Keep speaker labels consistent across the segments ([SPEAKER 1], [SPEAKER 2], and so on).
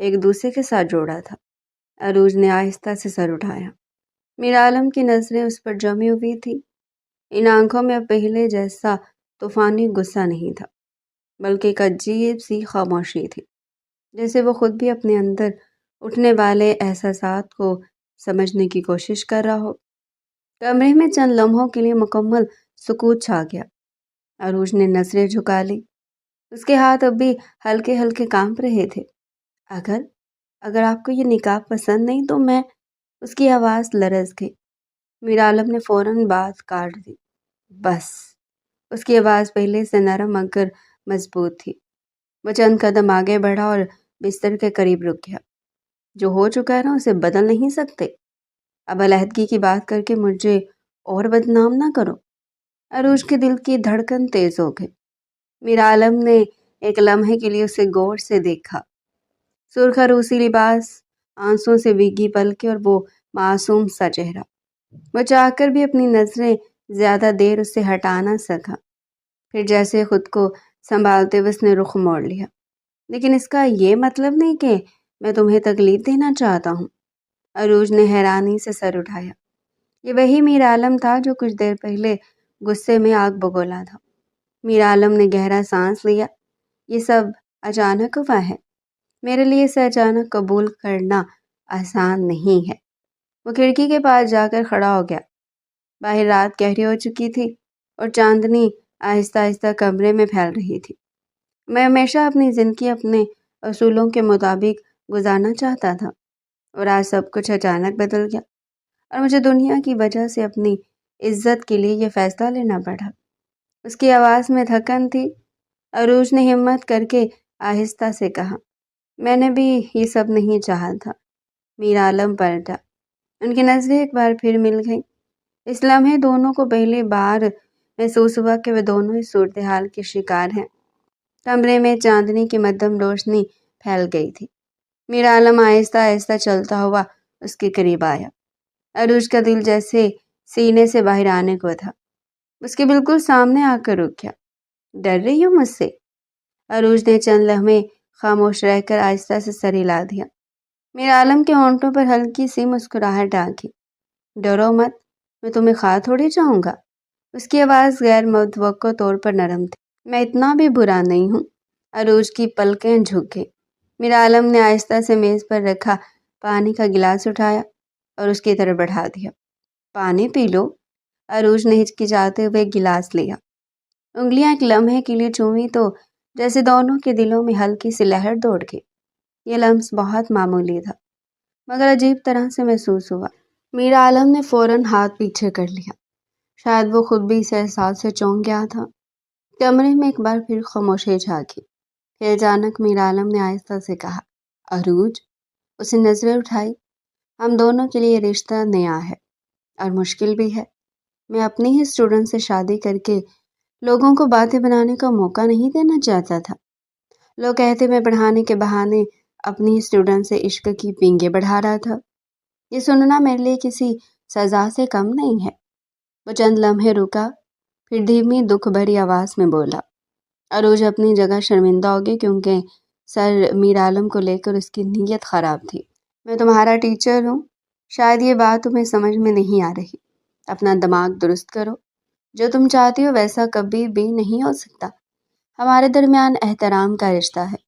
[SPEAKER 1] ایک دوسرے کے ساتھ جوڑا تھا۔ عروج نے آہستہ سے سر اٹھایا۔ میر عالم کی نظریں اس پر جمی ہوئی تھی۔ ان آنکھوں میں اب پہلے جیسا طوفانی غصہ نہیں تھا، بلکہ ایک عجیب سی خاموشی تھی، جیسے وہ خود بھی اپنے اندر اٹھنے والے احساسات کو سمجھنے کی کوشش کر رہا ہو۔ کمرے میں چند لمحوں کے لیے مکمل سکوت چھا گیا۔ عروج نے نظریں جھکا لی۔ اس کے ہاتھ اب بھی ہلکے ہلکے کانپ رہے تھے۔ اگر آپ کو یہ نقاب پسند نہیں تو میں… اس کی آواز لرز گئی۔ میر عالم نے فوراً بات کاٹ دی۔ بس۔ اس کی آواز پہلے سے نرم مگر مضبوط تھی۔ وہ چند قدم آگے بڑھا اور بستر کے قریب رک گیا۔ جو ہو چکا ہے نا اسے بدل نہیں سکتے۔ اب علیحدگی کی بات کر کے مجھے اور بدنام نہ کرو۔ عروج کے دل کی دھڑکن تیز ہو گئی۔ میر عالم نے ایک لمحے کے لیے اسے غور سے دیکھا۔ سرخ روسی لباس، آنسوں سے بھیگی پلکیں اور وہ معصوم سا چہرہ۔ وہ چاہ کر بھی اپنی نظریں زیادہ دیر اس سے ہٹا نہ سکا۔ پھر جیسے خود کو سنبھالتے ہوئے اس نے رخ موڑ لیا۔ لیکن اس کا یہ مطلب نہیں کہ میں تمہیں تکلیف دینا چاہتا ہوں۔ عروج نے حیرانی سے سر اٹھایا۔ یہ وہی میر عالم تھا جو کچھ دیر پہلے غصے میں آگ بگولا تھا۔ میر عالم نے گہرا سانس لیا۔ یہ سب اچانک ہوا ہے۔ میرے لیے اسے اچانک قبول کرنا آسان نہیں ہے۔ وہ کھڑکی کے پاس جا کر کھڑا ہو گیا۔ باہر رات گہری ہو چکی تھی اور چاندنی آہستہ آہستہ کمرے میں پھیل رہی تھی۔ میں ہمیشہ اپنی زندگی اپنے اصولوں کے مطابق گزارنا چاہتا تھا، اور آج سب کچھ اچانک بدل گیا، اور مجھے دنیا کی وجہ سے اپنی عزت کے لیے یہ فیصلہ لینا پڑا۔ اس کی آواز میں تھکن تھی۔ عروج نے ہمت کر کے آہستہ سے کہا، میں نے بھی یہ سب نہیں چاہا تھا۔ میر عالم پلٹا۔ ان کی نظریں ایک بار پھر مل گئیں۔ اس لمحے دونوں کو پہلی بار محسوس ہوا کہ وہ دونوں اس صورتحال کے شکار ہیں۔ کمرے میں چاندنی کی مدھم روشنی پھیل گئی تھی۔ میر عالم آہستہ آہستہ چلتا ہوا اس کے قریب آیا۔ عروج کا دل جیسے سینے سے باہر آنے کو تھا۔ اس کے بالکل سامنے آ کر رک گیا۔ ڈر رہی ہو مجھ سے؟ عروج نے چند لمحے خاموش رہ کر آہستہ سے سر ہلا دیا۔ میر عالم کے ہونٹوں پر ہلکی سی مسکراہٹ آ گئی۔ ڈرو مت، میں تمہیں کھا تھوڑی جاؤں گا۔ اس کی آواز غیر متوقع طور پر نرم تھی۔ میں اتنا بھی برا نہیں ہوں۔ عروج کی پلکیں جھک گئی۔ میر عالم نے آہستہ سے میز پر رکھا پانی کا گلاس اٹھایا اور اس کی طرف بڑھا دیا۔ پانی پی لو۔ عروج نے ہچکچاتے ہوئے گلاس لیا۔ انگلیاں ایک لمحے کے لیے چومی تو جیسے دونوں کے دلوں میں ہلکی سی لہر دوڑ گئی۔ یہ لمس بہت معمولی تھا، مگر عجیب طرح سے محسوس ہوا۔ میر عالم نے فوراً ہاتھ پیچھے کر لیا۔ شاید وہ خود بھی اس احساس سے چونک گیا تھا۔ کمرے میں ایک بار پھر خاموشی چھا گئی۔ پھر اچانک میر عالم نے آہستہ سے کہا، عروج۔ اس نے نظریں اٹھائی۔ ہم دونوں کے لیے یہ رشتہ نیا ہے اور مشکل بھی ہے۔ میں اپنی ہی اسٹوڈنٹ سے شادی کر کے لوگوں کو باتیں بنانے کا موقع نہیں دینا چاہتا تھا۔ لوگ کہتے میں پڑھانے کے بہانے اپنی ہی اسٹوڈنٹ سے عشق کی پینگیں بڑھا رہا تھا۔ یہ سننا میرے لیے کسی سزا سے کم نہیں ہے۔ وہ چند لمحے رکا، پھر دھیمی دکھ بھری آواز میں بولا۔ عروج اپنی جگہ شرمندہ ہو گئی کیونکہ سر میر عالم کو لے کر اس کی نیت خراب تھی۔ میں تمہارا ٹیچر ہوں، شاید یہ بات تمہیں سمجھ میں نہیں آ رہی۔ اپنا دماغ درست کرو۔ جو تم چاہتی ہو ویسا کبھی بھی نہیں ہو سکتا۔ ہمارے درمیان احترام کا رشتہ ہے،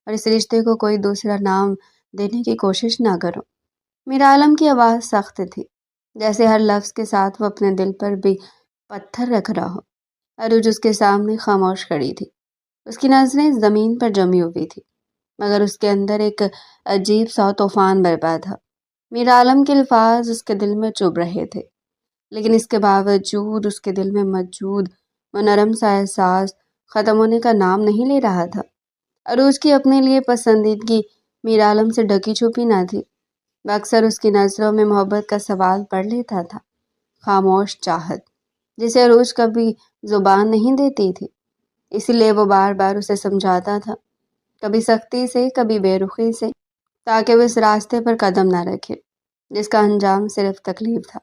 [SPEAKER 1] اور اس رشتے کو کوئی دوسرا نام دینے کی کوشش نہ کرو۔ میر عالم کی آواز سخت تھی، جیسے ہر لفظ کے ساتھ وہ اپنے دل پر بھی پتھر رکھ رہا ہو۔ عروج اس کے سامنے خاموش کھڑی تھی۔ اس کی نظریں زمین پر جمی ہوئی تھی، مگر اس کے اندر ایک عجیب سا طوفان برپا تھا۔ میر عالم کے الفاظ اس کے دل میں چبھ رہے تھے، لیکن اس کے باوجود اس کے دل میں موجود وہ نرم سا احساس ختم ہونے کا نام نہیں لے رہا تھا۔ عروج کی اپنے لیے پسندیدگی میر عالم سے ڈھکی چھپی نہ تھی۔ وہ اکثر اس کی نظروں میں محبت کا سوال پڑھ لیتا تھا، خاموش چاہت جسے عروج کبھی زبان نہیں دیتی تھی۔ اسی لیے وہ بار بار اسے سمجھاتا تھا، کبھی سختی سے کبھی بے رخی سے، تاکہ وہ اس راستے پر قدم نہ رکھے جس کا انجام صرف تکلیف تھا۔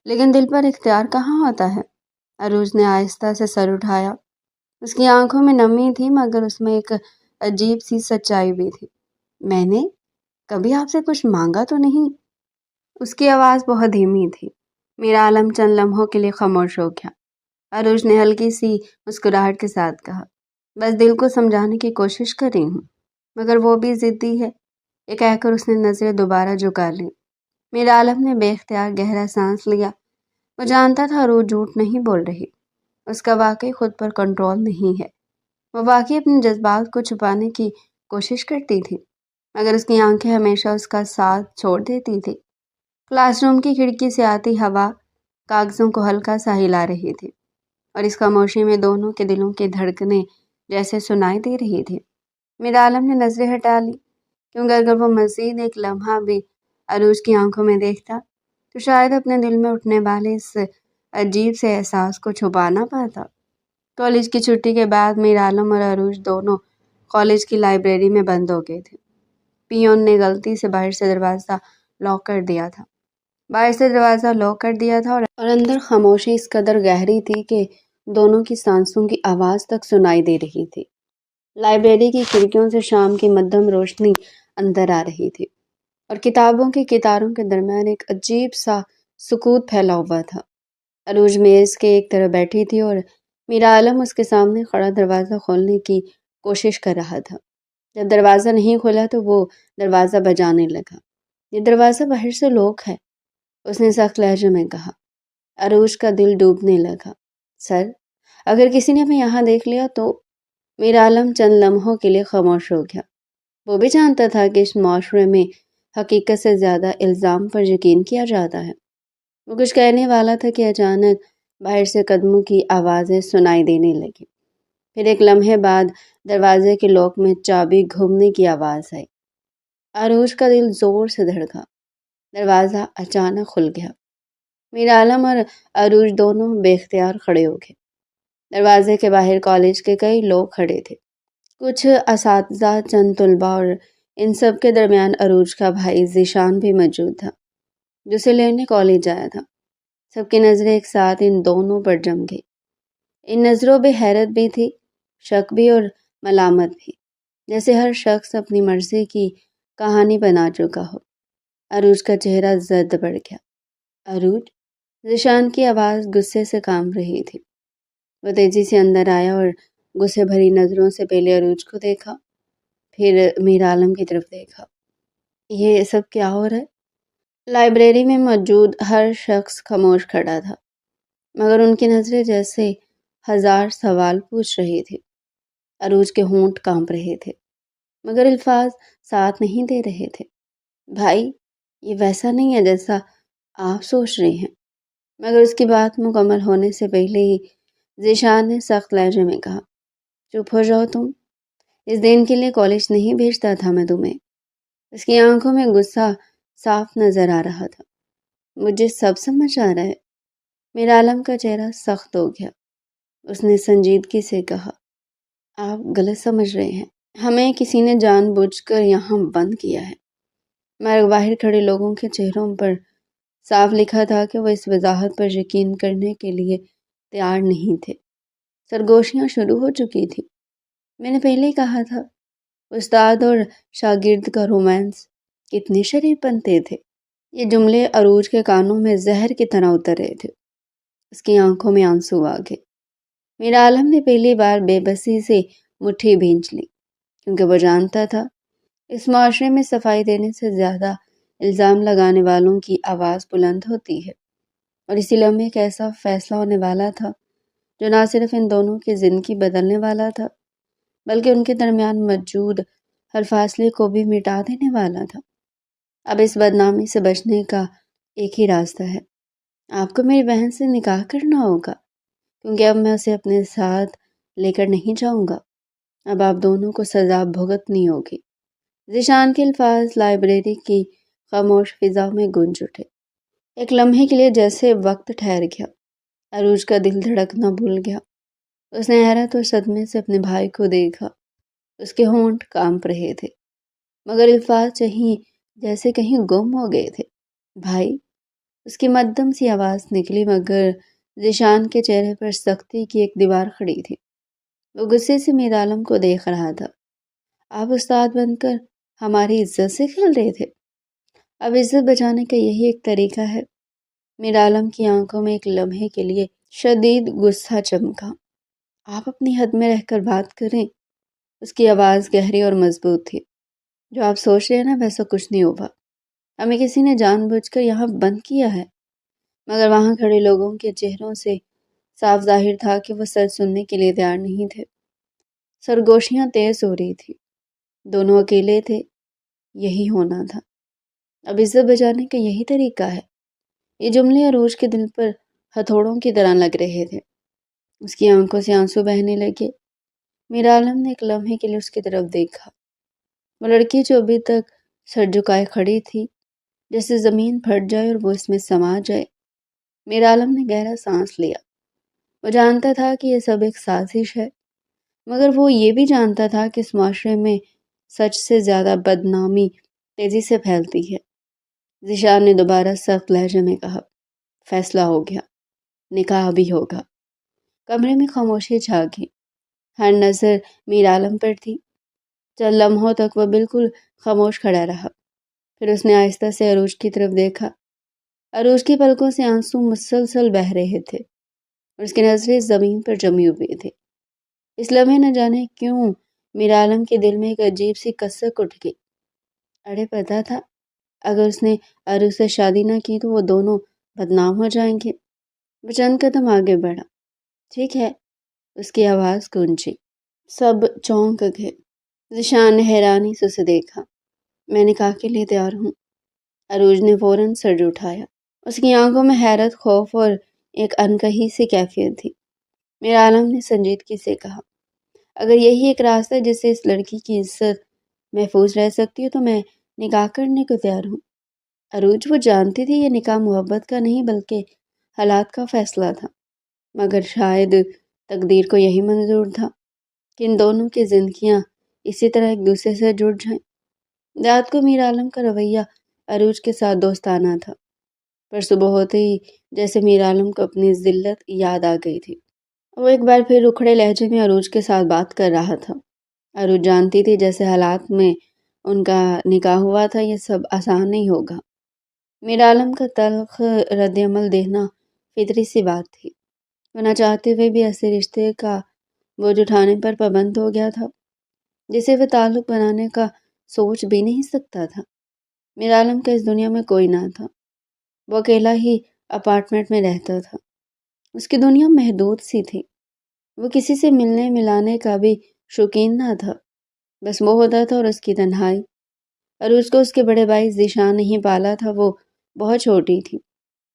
[SPEAKER 1] لیکن دل پر اختیار کہاں ہوتا ہے؟ عروج نے آہستہ سے سر اٹھایا۔ اس کی آنکھوں میں نمی تھی مگر اس میں ایک عجیب سی سچائی بھی تھی۔ میں نے کبھی آپ سے کچھ مانگا تو نہیں؟ اس کی آواز بہت دھیمی تھی۔ میرا عالم چند لمحوں کے لیے خاموش ہو گیا۔ عروج نے ہلکی سی مسکراہٹ کے ساتھ کہا، بس دل کو سمجھانے کی کوشش کر رہی ہوں، مگر وہ بھی ضدی ہے۔ یہ کہہ کر اس نے نظریں دوبارہ جھکا لی۔ میرا عالم نے بے اختیار گہرا سانس لیا۔ وہ جانتا تھا عروج جھوٹ نہیں بول رہی، اس کا واقعی خود پر کنٹرول نہیں ہے۔ وہ واقعی اپنے جذبات کو چھپانے کی کوشش کرتی تھی، مگر اس کی آنکھیں ہمیشہ اس کا ساتھ چھوڑ دیتی تھی۔ کلاس روم کی کھڑکی سے آتی ہوا کاغذوں کو ہلکا سا ہلا رہی تھی، اور اس خاموشی میں دونوں کے دلوں کی دھڑکنیں جیسے سنائی دے رہی تھی۔ میرا عالم نے نظریں ہٹا لی، کیونکہ اگر وہ مزید ایک لمحہ بھی عروج کی آنکھوں میں دیکھتا تو شاید اپنے دل میں اٹھنے والے اس عجیب سے احساس کو چھپا نہ پاتا۔ کالج کی چھٹی کے بعد میرا عالم اور عروج دونوں کالج کی لائبریری میں بند ہو گئے تھے۔ پیون نے غلطی سے باہر سے دروازہ لاک کر دیا تھا۔ اور اندر خاموشی اس قدر گہری تھی کہ دونوں کی سانسوں کی آواز تک سنائی دے رہی تھی۔ لائبریری کی کھڑکیوں سے شام کی مدھم روشنی اندر آ رہی تھی، اور کتابوں کی قطاروں کے درمیان ایک عجیب سا سکوت پھیلا ہوا تھا۔ عروج میز کے ایک طرف بیٹھی تھی اور میرا عالم اس کے سامنے کھڑا دروازہ کھولنے کی کوشش کر رہا تھا۔ جب دروازہ نہیں کھولا تو وہ دروازہ بجانے لگا۔ یہ دروازہ باہر سے لوک ہے، اس نے سخت لہجے میں کہا۔ عروج کا دل ڈوبنے لگا۔ سر، اگر کسی نے ہمیں یہاں دیکھ لیا تو؟ میرا عالم چند لمحوں کے لیے خاموش ہو گیا۔ وہ بھی جانتا تھا کہ اس معاشرے میں حقیقت سے زیادہ الزام پر یقین کیا جاتا ہے۔ وہ کچھ کہنے والا تھا کہ اچانک باہر سے قدموں کی آوازیں سنائی دینے لگی۔ پھر ایک لمحے بعد دروازے کے لوک میں چابی گھومنے کی آواز آئی۔ عروج کا دل زور سے دھڑکا۔ دروازہ اچانک کھل گیا۔ میرا عالم اور عروج دونوں بے اختیار کھڑے ہو گئے۔ دروازے کے باہر کالج کے کئی لوگ کھڑے تھے، کچھ اساتذہ، چند طلباء، اور ان سب کے درمیان عروج کا بھائی ذیشان بھی موجود تھا، جو اسے لینے کالج آیا تھا۔ سب کی نظریں ایک ساتھ ان دونوں پر جم گئی۔ ان نظروں میں حیرت بھی تھی، شک بھی، اور ملامت بھی، جیسے ہر شخص اپنی مرضی کی کہانی بنا چکا ہو۔ عروج کا چہرہ زرد پڑ گیا۔ عروج؟ ذیشان کی آواز غصے سے کانپ رہی تھی۔ وہ تیزی سے اندر آیا اور غصے بھری نظروں سے پہلے عروج کو دیکھا، پھر میر عالم کی طرف دیکھا۔ یہ سب کیا ہو رہا ہے؟ لائبریری میں موجود ہر شخص خاموش کھڑا تھا، مگر ان کی نظریں جیسے ہزار سوال پوچھ رہی تھی۔ عروج کے ہونٹ کانپ رہے تھے، مگر الفاظ ساتھ نہیں دے رہے تھے۔ بھائی، یہ ویسا نہیں ہے جیسا آپ سوچ رہے ہیں۔ مگر اس کی بات مکمل ہونے سے پہلے ہی ذیشان نے سخت لہجے میں کہا، چپ ہو جاؤ تم، اس دن کے لیے کالج نہیں بھیجتا تھا میں تمہیں۔ اس کی آنکھوں میں غصہ صاف نظر آ رہا تھا۔ مجھے سب سمجھ آ رہا ہے۔ میرا عالم کا چہرہ سخت ہو گیا۔ اس نے سنجیدگی سے کہا، آپ غلط سمجھ رہے ہیں، ہمیں کسی نے جان بوجھ کر یہاں بند کیا ہے۔ مگر باہر کھڑے لوگوں کے چہروں پر صاف لکھا تھا کہ وہ اس وضاحت پر یقین کرنے کے لیے تیار نہیں تھے۔ سرگوشیاں شروع ہو چکی تھی۔ میں نے پہلے ہی کہا تھا، استاد اور شاگرد کا رومانس کتنے شریف بنتے تھے۔ یہ جملے عروج کے کانوں میں زہر کی طرح اتر رہے تھے۔ اس کی آنکھوں میں آنسو آ گئے۔ میرا عالم نے پہلی بار بے بسی سے مٹھی بھینچ لی، کیونکہ وہ جانتا تھا اس معاشرے میں صفائی دینے سے زیادہ الزام لگانے والوں کی آواز بلند ہوتی ہے، اور اسی لمحے ایک ایسا فیصلہ ہونے والا تھا جو نہ صرف ان دونوں کی زندگی بدلنے والا تھا، بلکہ ان کے درمیان موجود ہر فاصلے کو بھی مٹا دینے والا تھا۔ اب اس بدنامی سے بچنے کا ایک ہی راستہ ہے، آپ کو میری بہن سے نکاح کرنا ہوگا، کیونکہ اب میں اسے اپنے ساتھ لے کر نہیں جاؤں گا۔ اب آپ دونوں کو سزا بھگتنی ہوگی۔ ذیشان کے الفاظ لائبریری کی خاموش فضا میں گونج اٹھے۔ ایک لمحے کے لیے جیسے وقت ٹھہر گیا۔ عروج کا دل دھڑکنا بھول گیا۔ اس نے حیرت اور صدمے سے اپنے بھائی کو دیکھا۔ اس کے ہونٹ کانپ رہے تھے، مگر الفاظ جیسے کہیں گم ہو گئے تھے۔ بھائی، اس کی مدھم سی آواز نکلی، مگر ذیشان کے چہرے پر سختی کی ایک دیوار کھڑی تھی۔ وہ غصے سے میر عالم کو دیکھ رہا تھا۔ آپ استاد بن کر ہماری عزت سے کھیل رہے تھے؟ اب عزت بچانے کا یہی ایک طریقہ ہے؟ میر عالم کی آنکھوں میں ایک لمحے کے لیے شدید غصہ چمکا۔ آپ اپنی حد میں رہ کر بات کریں۔ اس کی آواز گہری اور مضبوط تھی۔ جو آپ سوچ رہے ہیں نا ویسا کچھ نہیں ہوگا۔ ہمیں کسی نے جان بوجھ کر یہاں بند کیا ہے۔ مگر وہاں کھڑے لوگوں کے چہروں سے صاف ظاہر تھا کہ وہ سچ سننے کے لیے تیار نہیں تھے۔ سرگوشیاں تیز ہو رہی تھی۔ دونوں اکیلے تھے۔ یہی ہونا تھا۔ اب عزت بچانے کا یہی طریقہ ہے؟ یہ جملے عروج کے دل پر ہتھوڑوں کی طرح لگ رہے تھے۔ اس کی آنکھوں سے آنسو بہنے لگے۔ میر عالم نے ایک لمحے کے لیے اس کی طرف دیکھا۔ وہ لڑکی جو ابھی تک سر جھکائے کھڑی تھی، جیسے زمین پھٹ جائے اور وہ اس میں سما جائے۔ میر عالم نے گہرا سانس لیا۔ وہ جانتا تھا کہ یہ سب ایک سازش ہے، مگر وہ یہ بھی جانتا تھا کہ اس معاشرے میں سچ سے زیادہ بدنامی تیزی سے پھیلتی ہے۔ ذیشان نے دوبارہ سخت لہجے میں کہا، فیصلہ ہو گیا، نکاح بھی ہوگا۔ کمرے میں خاموشی چھا گئی۔ ہر نظر میر عالم پر تھی۔ چند لمحوں تک وہ بالکل خاموش کھڑا رہا۔ پھر اس نے آہستہ سے عروج کی طرف دیکھا۔ عروج کی پلکوں سے آنسو مسلسل بہہ رہے تھے اور اس کی نظریں زمین پر جمی ہوئی تھی۔ اس لمحے نہ جانے کیوں میر عالم کے دل میں ایک عجیب سی کسک اٹھ گئی۔ اڑے پتا تھا اگر اس نے عروج سے شادی نہ کی تو وہ دونوں بدنام ہو جائیں گے۔ وہ چند قدم آگے بڑھا۔ ٹھیک ہے، اس کی آواز گونجی۔ سب چونک گئے۔ ذیشان نے حیرانی سے اسے دیکھا۔ میں نکاح کے لیے تیار ہوں۔ عروج نے فوراً سر اٹھایا۔ اس کی آنکھوں میں حیرت، خوف اور ایک انکہی سی کیفیت تھی۔ میر عالم نے سنجیدگی سے کہا، اگر یہی ایک راستہ ہے جس سے اس لڑکی کی عزت محفوظ رہ سکتی ہے تو میں نکاح کرنے کو تیار ہوں۔ عروج وہ جانتی تھی یہ نکاح محبت کا نہیں بلکہ حالات کا فیصلہ تھا، مگر شاید تقدیر کو یہی منظور تھا کہ ان دونوں کی زندگیاں اسی طرح ایک دوسرے سے جڑ جائیں۔ رات کو میر عالم کا رویہ عروج کے ساتھ دوستانہ تھا، پر صبح ہوتے ہی جیسے میر عالم کو اپنی ذلت یاد آ گئی تھی۔ وہ ایک بار پھر رکھڑے لہجے میں عروج کے ساتھ بات کر رہا تھا۔ عروج جانتی تھی جیسے حالات میں ان کا نکاح ہوا تھا یہ سب آسان نہیں ہوگا۔ میر عالم کا تلخ رد عمل دینا فطری سی بات تھی۔ وہ نہ چاہتے ہوئے بھی ایسے رشتے کا بوجھ اٹھانے پر پابند ہو گیا تھا جسے وہ تعلق بنانے کا سوچ بھی نہیں سکتا تھا۔ میر عالم کا اس دنیا میں کوئی نہ تھا۔ وہ اکیلا ہی اپارٹمنٹ میں رہتا تھا۔ اس کی دنیا محدود سی تھی۔ وہ کسی سے ملنے ملانے کا بھی شوقین نہ تھا۔ بس وہ ہوتا تھا اور اس کی تنہائی۔ عروج کو اس کے بڑے بھائی ذیشان نہیں پالا تھا۔ وہ بہت چھوٹی تھی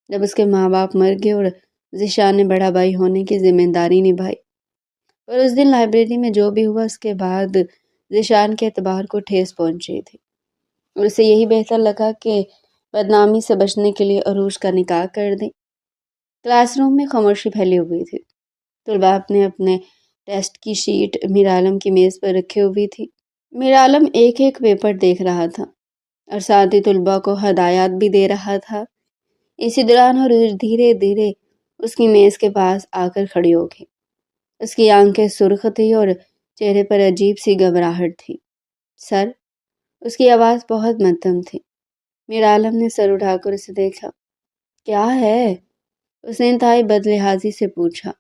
[SPEAKER 1] جب اس کے ماں باپ مر گئے اور ذیشان نے بڑا بھائی ہونے کی ذمہ داری نبھائی۔ اور اس دن لائبریری میں جو بھی ہوا اس کے بعد ذیشان کے اعتبار کو ٹھیس پہنچی تھی اور اسے یہی بہتر لگا کہ بدنامی سے بچنے کے لیے عروج کا نکاح کر دیں۔ کلاس روم میں خاموشی پھیلی ہوئی تھی۔ طلباء اپنے اپنے ٹیسٹ کی شیٹ میر عالم کی میز پر رکھے ہوئی تھی۔ میر عالم ایک ایک پیپر دیکھ رہا تھا اور ساتھ ہی طلباء کو ہدایات بھی دے رہا تھا۔ اسی دوران عروج دھیرے دھیرے اس کی میز کے پاس آ کر کھڑی ہو گئی۔ اس کی آنکھیں سرخ تھی اور چہرے پر عجیب سی گھبراہٹ تھی۔ سر، اس کی آواز بہت مدھم تھی۔ میر عالم نے سر اٹھا کر اسے دیکھا۔ کیا ہے؟ اس نے انتہائی بد لحاظی سے پوچھا۔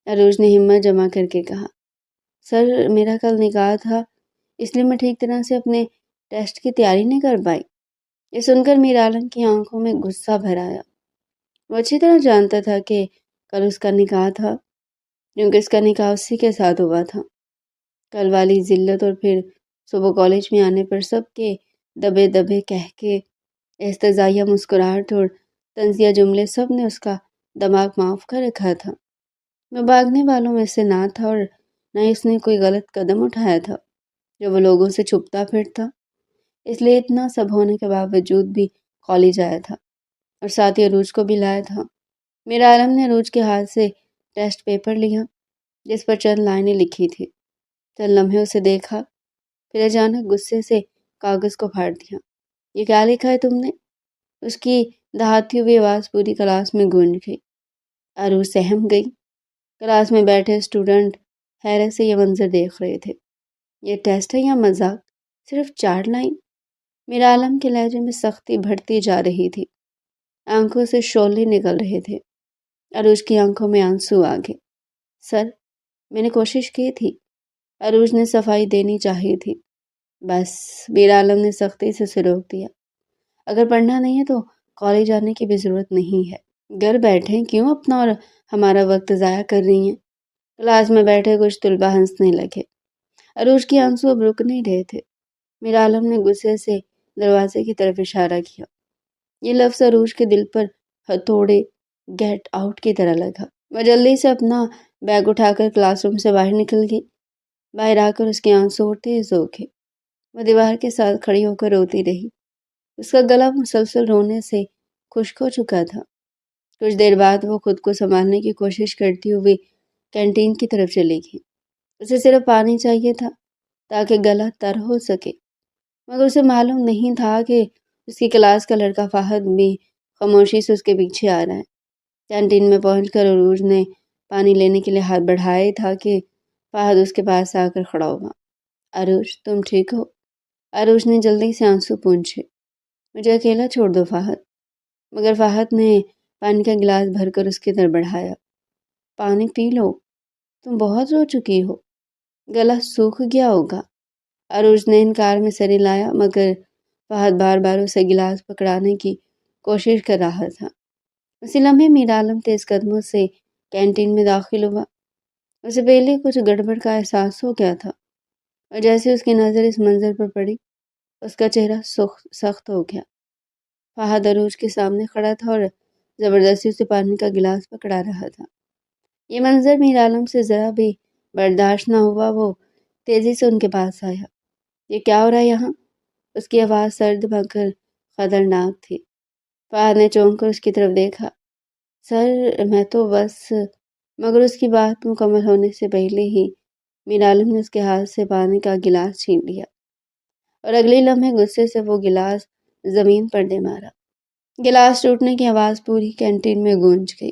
[SPEAKER 1] عروج نے ہمت جمع کر کے کہا، سر میرا کل نکاح تھا اس لیے میں ٹھیک طرح سے اپنے ٹیسٹ کی تیاری نہیں کر پائی۔ یہ سن کر میر عالم کی آنکھوں میں غصہ بھر آیا۔ وہ اچھی طرح جانتا تھا کہ کل اس کا نکاح تھا کیونکہ اس کا نکاح اسی کے ساتھ ہوا تھا۔ کل والی ذلت اور پھر صبح کالج میں آنے پر سب کے دبے دبے کہہ کے استہزائیہ مسکراہٹ اور طنزیہ جملے سب نے اس کا دماغ معاف کر رکھا تھا۔ وہ بھاگنے والوں میں سے نہ تھا اور نہ ہی اس نے کوئی غلط قدم اٹھایا تھا جو وہ لوگوں سے چھپتا پھرتا۔ اس لیے اتنا سب ہونے کے باوجود بھی کالج آیا تھا اور ساتھ ہی عروج کو بھی لایا تھا۔ میر عالم نے عروج کے ہاتھ سے ٹیسٹ پیپر لیا جس پر چند لائنیں لکھی تھی۔ چند لمحے اسے دیکھا، پھر اچانک غصے سے کاغذ کو پھاڑ دیا۔ یہ کیا لکھا ہے تم نے؟ اس کی دہاتی ہوئی آواز پوری کلاس میں گونج گئی۔ عروج سہم گئی۔ کلاس میں بیٹھے اسٹوڈنٹ حیرت سے یہ منظر دیکھ رہے تھے۔ یہ ٹیسٹ ہے یا مذاق؟ صرف 4 لائن؟ میرا عالم کے لہجے میں سختی بڑھتی جا رہی تھی، آنکھوں سے شعلے نکل رہے تھے۔ عروج کی آنکھوں میں آنسو آ گئے۔ سر، میں نے کوشش کی تھی، عروج نے صفائی دینی چاہی تھی۔ بس، میرا عالم نے سختی سے اسے روک دیا۔ اگر پڑھنا نہیں ہے تو کالج جانے کی بھی ضرورت نہیں ہے۔ گھر بیٹھے کیوں اپنا اور ہمارا وقت ضائع کر رہی ہیں؟ کلاس میں بیٹھے کچھ طلبہ ہنسنے لگے۔ عروج کے آنسو اب رک نہیں رہے تھے۔ میرا عالم نے غصے سے دروازے کی طرف اشارہ کیا۔ یہ لفظ عروج کے دل پر ہتھوڑے گیٹ آؤٹ کی طرح لگا۔ وہ جلدی سے اپنا بیگ اٹھا کر کلاس روم سے باہر نکل گئی۔ باہر آ کر اس کے آنسو اور تیز ہو گئے۔ وہ دیوار کے ساتھ کھڑی ہو کر روتی رہی۔ اس کا گلا مسلسل رونے سے خشک ہو چکا تھا۔ کچھ دیر بعد وہ خود کو سنبھالنے کی کوشش کرتی ہوئی کینٹین کی طرف چلی گئی۔ اسے صرف پانی چاہیے تھا تاکہ گلا تر ہو سکے، مگر اسے معلوم نہیں تھا کہ اس کی کلاس کا لڑکا فہد بھی خاموشی سے اس کے پیچھے آ رہا ہے۔ کینٹین میں پہنچ کر عروج نے پانی لینے کے لیے ہاتھ بڑھایا ہی تھا کہ فہد اس کے پاس آ کر کھڑا ہوا۔ عروج، تم ٹھیک ہو؟ عروج نے جلدی سے آنسو پونچھے۔ مجھے اکیلا چھوڑ دو فہد۔ مگر فہد نے پانی کا گلاس بھر کر اس کی طرف بڑھایا۔ پانی پی لو، تم بہت رو چکی ہو، گلا سوکھ گیا ہوگا۔ عروج نے انکار میں سر ہلایا، مگر فہد بار بار اسے گلاس پکڑانے کی کوشش کر رہا تھا۔ اسی لمحے میرا عالم تیز قدموں سے کینٹین میں داخل ہوا۔ اسے پہلے کچھ گڑبڑ کا احساس ہو گیا تھا، اور جیسے اس کی نظر اس منظر پر پڑی، اس کا چہرہ سخت ہو گیا۔ فہد عروج کے سامنے کھڑا تھا اور زبردستی اسے پانی کا گلاس پکڑا رہا تھا۔ یہ منظر میرا عالم سے ذرا بھی برداشت نہ ہوا۔ وہ تیزی سے ان کے پاس آیا۔ یہ کیا ہو رہا ہے یہاں؟ اس کی آواز سرد مگر خطرناک تھی۔ فہد نے چونک کر اس کی طرف دیکھا۔ سر، میں تو بس… مگر اس کی بات مکمل ہونے سے پہلے ہی میرا عالم نے اس کے ہاتھ سے پانی کا گلاس چھین لیا، اور اگلے لمحے غصے سے وہ گلاس زمین پر دے مارا۔ گلاس ٹوٹنے کی آواز پوری کینٹین میں گونج گئی۔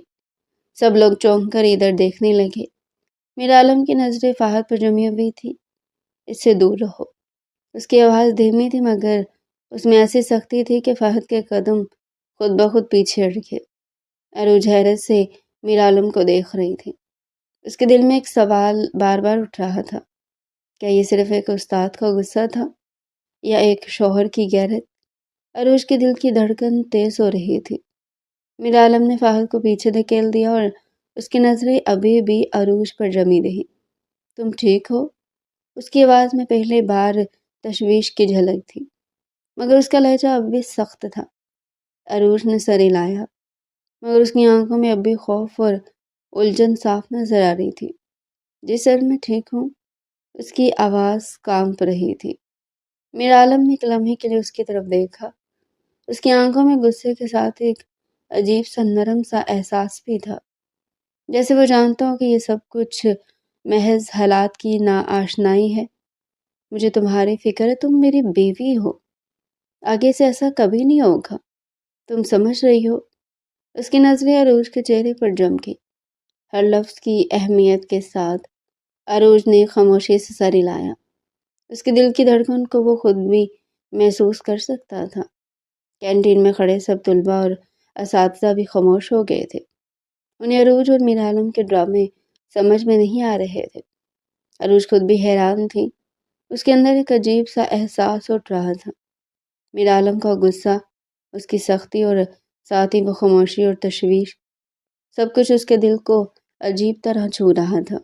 [SPEAKER 1] سب لوگ چونک کر ادھر دیکھنے لگے۔ میرا عالم کی نظریں فہد پر جمی ہوئی تھی۔ اس سے دور رہو۔ اس کی آواز دھیمی تھی، مگر اس میں ایسی سختی تھی کہ فہد کے قدم خود بخود پیچھے ہٹ گئے۔ عروج حیرت سے میرا عالم کو دیکھ رہی تھی۔ اس کے دل میں ایک سوال بار بار اٹھ رہا تھا۔ کیا یہ صرف ایک استاد کا غصہ تھا، یا ایک شوہر کی غیرت؟ عروج کے دل کی دھڑکن تیز ہو رہی تھی۔ میرا عالم نے فہد کو پیچھے دھکیل دیا، اور اس کی نظریں ابھی بھی عروج پر جمی رہی۔ تم ٹھیک ہو؟ اس کی آواز میں پہلے بار تشویش کی جھلک تھی، مگر اس کا لہجہ اب بھی سخت تھا۔ عروج نے سر ہلایا، مگر اس کی آنکھوں میں اب بھی خوف اور الجھن صاف نظر آ رہی تھی۔ جی سر، میں ٹھیک ہوں۔ اس کی آواز کانپ رہی تھی۔ میرا عالم نے ایک لمحے کے لیے اس کی طرف دیکھا۔ اس کی آنکھوں میں غصے کے ساتھ ایک عجیب سا نرم سا احساس بھی تھا، جیسے وہ جانتا ہو کہ یہ سب کچھ محض حالات کی ناآشنائی ہے۔ مجھے تمہاری فکر ہے، تم میری بیوی ہو، آگے سے ایسا کبھی نہیں ہوگا، تم سمجھ رہی ہو؟ اس کی نظریں عروج کے چہرے پر جم گئی۔ ہر لفظ کی اہمیت کے ساتھ عروج نے خاموشی سے سر ہلایا۔ اس کے دل کی دھڑکن کو وہ خود بھی محسوس کر سکتا تھا۔ کینٹین میں کھڑے سب طلبہ اور اساتذہ بھی خاموش ہو گئے تھے۔ انہیں عروج اور میرا عالم کے ڈرامے سمجھ میں نہیں آ رہے تھے۔ عروج خود بھی حیران تھی۔ اس کے اندر ایک عجیب سا احساس اٹھ رہا تھا۔ میرا عالم کا غصہ، اس کی سختی، اور ساتھ ہی وہ خاموشی اور تشویش، سب کچھ اس کے دل کو عجیب طرح چھو رہا تھا۔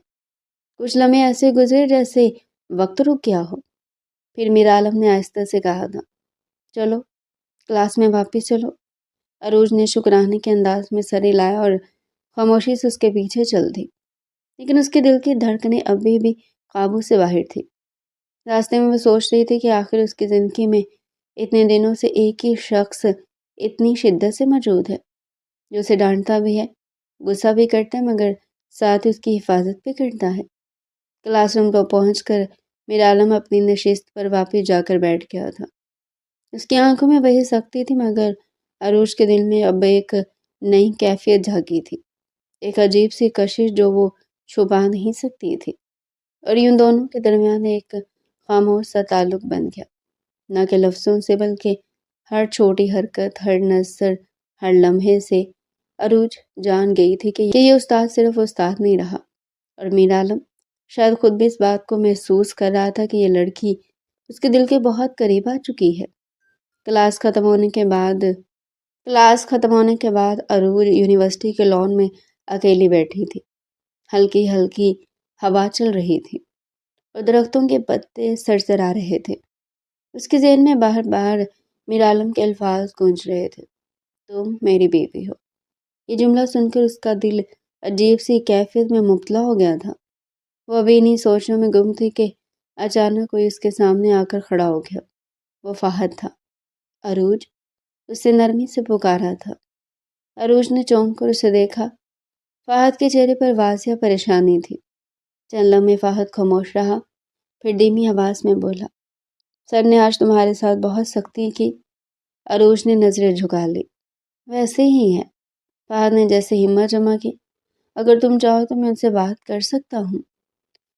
[SPEAKER 1] کچھ لمحے ایسے گزرے جیسے وقت رک گیا ہو۔ پھر میرا عالم نے آہستہ سے کہا تھا، چلو کلاس میں واپس چلو۔ عروج نے شکرانے کے انداز میں سر ہلایا اور خاموشی سے اس کے پیچھے چل دی، لیکن اس کے دل کی دھڑکنیں ابھی بھی قابو سے باہر تھی۔ راستے میں وہ سوچ رہی تھی کہ آخر اس کی زندگی میں اتنے دنوں سے ایک ہی شخص اتنی شدت سے موجود ہے، جو اسے ڈانٹتا بھی ہے، غصہ بھی کرتا ہے، مگر ساتھ ہی اس کی حفاظت بھی کرتا ہے۔ کلاس روم کو پہنچ کر میرا عالم اپنی نشست پر واپس جا کر بیٹھ گیا تھا۔ اس کی آنکھوں میں وہی سختی تھی، مگر عروج کے دل میں اب ایک نئی کیفیت جھانکی تھی، ایک عجیب سی کشش جو وہ چھپا نہیں سکتی تھی، اور یوں دونوں کے درمیان ایک خاموش سا تعلق بن گیا۔ نہ کہ لفظوں سے بلکہ ہر چھوٹی حرکت، ہر نظر، ہر لمحے سے عروج جان گئی تھی کہ یہ استاد صرف استاد نہیں رہا، اور میر عالم شاید خود بھی اس بات کو محسوس کر رہا تھا کہ یہ لڑکی اس کے دل کے بہت قریب آ چکی ہے۔ کلاس ختم ہونے کے بعد عروج یونیورسٹی کے لان میں اکیلی بیٹھی تھی۔ ہلکی ہلکی ہوا چل رہی تھی اور درختوں کے پتے سرسرا رہے تھے۔ اس کے ذہن میں بار بار میر عالم کے الفاظ گونج رہے تھے، تم میری بیوی ہو۔ یہ جملہ سن کر اس کا دل عجیب سی کیفیت میں مبتلا ہو گیا تھا۔ وہ ابھی انہی سوچوں میں گم تھی کہ اچانک کوئی اس کے سامنے آ کر کھڑا ہو گیا۔ وہ فہد تھا۔ عروج، اس سے نرمی سے پکارا تھا۔ عروج نے چونک کر اسے دیکھا۔ فہد کے چہرے پر واضح پریشانی تھی۔ چند لمحے فہد خاموش رہا، پھر دھیمی آواز میں بولا، سر نے آج تمہارے ساتھ بہت سختی کی۔ عروج نے نظریں جھکا لی۔ ویسے ہی ہے، فہد نے جیسے ہمت جمع کی، اگر تم چاہو تو میں ان سے بات کر سکتا ہوں۔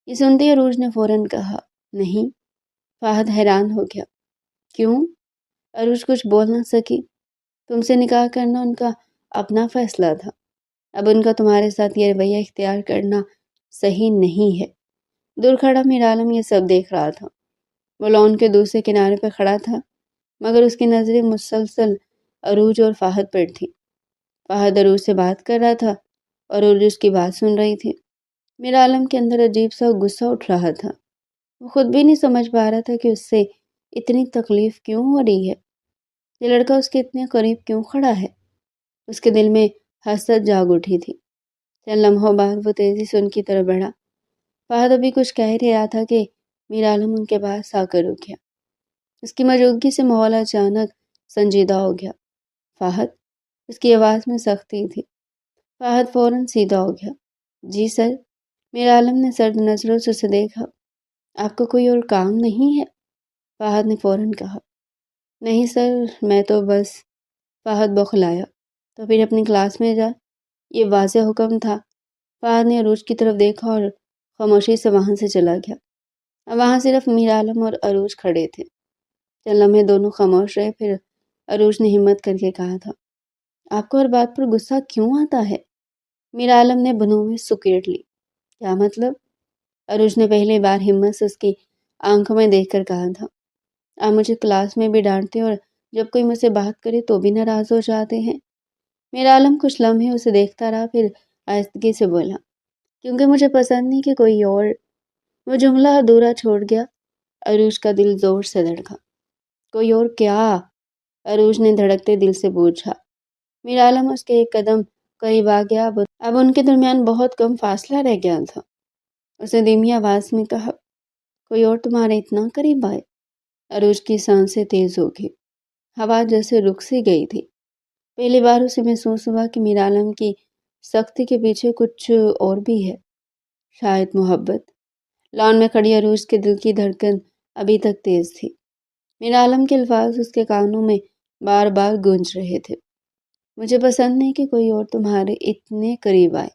[SPEAKER 1] یہ سنتے عروج نے فوراً کہا، نہیں۔ فہد حیران ہو گیا، کیوں؟ عروج کچھ بول نہ سکی۔ تم سے نکاح کرنا ان کا اپنا فیصلہ تھا، اب ان کا تمہارے ساتھ یہ رویہ اختیار کرنا صحیح نہیں ہے۔ دور کھڑا میر عالم یہ سب دیکھ رہا تھا۔ وہ لان کے دوسرے کنارے پہ کھڑا تھا، مگر اس کی نظریں مسلسل عروج اور فہد پر تھی۔ فہد عروج سے بات کر رہا تھا اور عروج اس کی بات سن رہی تھی۔ میر عالم کے اندر عجیب سا غصہ اٹھ رہا تھا۔ وہ خود بھی نہیں سمجھ پا رہا تھا کہ اس سے اتنی تکلیف کیوں ہو رہی ہے۔ یہ لڑکا اس کے اتنے قریب کیوں کھڑا ہے؟ اس کے دل میں حسد جاگ اٹھی تھی۔ چند لمحوں بعد وہ تیزی سے ان کی طرف بڑھا۔ فہد ابھی کچھ کہہ رہا تھا کہ میر عالم ان کے پاس آ کر رک گیا۔ اس کی موجودگی سے ماحول اچانک سنجیدہ ہو گیا۔ فہد، اس کی آواز میں سختی تھی۔ فہد فوراً سیدھا ہو گیا۔ جی سر۔ میر عالم نے سرد نظروں سے اسے دیکھا۔ آپ کو کوئی اور کام نہیں ہے؟ فہد نے فوراً کہا۔ نہیں سر، میں تو بس۔ فہد بوکھلایا۔ تو پھر اپنی کلاس میں جا، یہ واضح حکم تھا۔ فہد نے عروج کی طرف دیکھا اور خاموشی سے وہاں سے چلا گیا۔ اب وہاں صرف میر عالم اور عروج کھڑے تھے۔ چند لمحے دونوں خاموش رہے، پھر عروج نے ہمت کر کے کہا تھا، آپ کو ہر بات پر غصہ کیوں آتا ہے؟ میر عالم نے بنوں میں سکیڑ لی۔ کیا مطلب؟ عروج نے پہلی بار ہمت سے اس کی آنکھوں میں دیکھ کر کہا تھا، آپ مجھے کلاس میں بھی ڈانٹتے اور جب کوئی مجھ سے بات کرے تو بھی ناراض ہو جاتے ہیں۔ میر عالم کچھ لمحے اسے دیکھتا رہا، پھر آہستگی سے بولا، کیونکہ مجھے پسند نہیں کہ کوئی اور۔ وہ جملہ ادھورا چھوڑ گیا۔ عروج کا دل زور سے دھڑکا۔ کوئی اور کیا؟ عروج نے دھڑکتے دل سے پوچھا۔ میر عالم اس کے ایک قدم قریب آ گیا۔ اب ان کے درمیان بہت کم فاصلہ رہ گیا تھا۔ اسے دھیمی آواز میں کہا، کوئی اور تمہارے اتنا قریب آئے؟ عروج کی سانسیں تیز ہو گئی۔ ہوا جیسے رک سی گئی تھی۔ پہلی بار اسے محسوس ہوا کہ میر عالم کی سختی کے پیچھے کچھ اور بھی ہے، شاید محبت۔ لان میں کھڑی عروج کے دل کی دھڑکن ابھی تک تیز تھی۔ میر عالم کے الفاظ اس کے کانوں میں بار بار گونج رہے تھے، مجھے پسند نہیں کہ کوئی اور تمہارے اتنے قریب آئے۔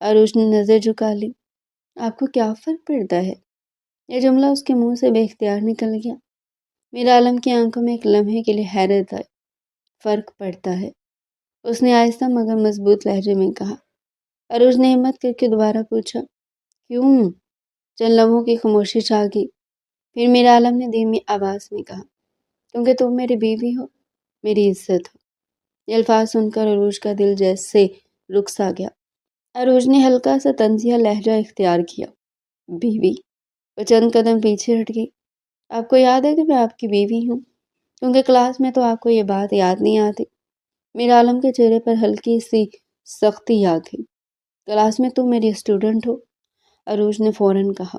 [SPEAKER 1] عروج نے نظر جھکا لی۔ آپ کو کیا فرق پڑتا ہے؟ یہ جملہ اس کے منہ سے بے اختیار نکل گیا۔ میر عالم کی آنکھوں میں ایک لمحے کے لیے حیرت آئی۔ فرق پڑتا ہے، اس نے آہستہ مگر مضبوط لہجے میں کہا۔ عروج نے ہمت کر کے دوبارہ پوچھا، کیوں؟ چند لمحوں کی خاموشی چھا گئی۔ پھر میر عالم نے دھیمی آواز میں کہا، کیونکہ تم میری بیوی ہو، میری عزت ہو۔ یہ الفاظ سن کر عروج کا دل جیسے رک سا گیا۔ عروج نے ہلکا سا طنزیہ لہجہ اختیار کیا، بیوی؟ وہ چند قدم پیچھے ہٹ گئی۔ آپ کو یاد ہے کہ میں آپ کی بیوی ہوں؟ کیونکہ کلاس میں تو آپ کو یہ بات یاد نہیں آتی۔ میر عالم کے چہرے پر ہلکی سی سختی آ گئی۔ کلاس میں تم میری اسٹوڈنٹ ہو، عروج نے فوراً کہا،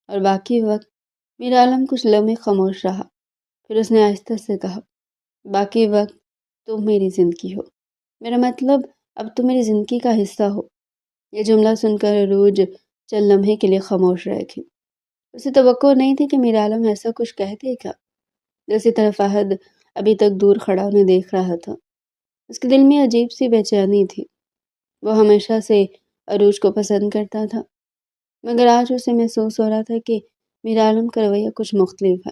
[SPEAKER 1] اور باقی وقت؟ میر عالم کچھ لمحے خاموش رہا، پھر اس نے آہستہ سے کہا، باقی وقت تم میری زندگی ہو، میرا مطلب اب تم میری زندگی کا حصہ ہو۔ یہ جملہ سن کر عروج چند لمحے کے لیے خاموش رہ گئی۔ اسے توقع نہیں تھی کہ میر عالم ایسا کچھ کہہ دے گا۔ دوسری طرف فہد ابھی تک دور کھڑا انہیں دیکھ رہا تھا۔ اس کے دل میں عجیب سی بے چینی تھی۔ وہ ہمیشہ سے عروج کو پسند کرتا تھا، مگر آج اسے محسوس ہو رہا تھا کہ میر عالم کا رویہ کچھ مختلف ہے۔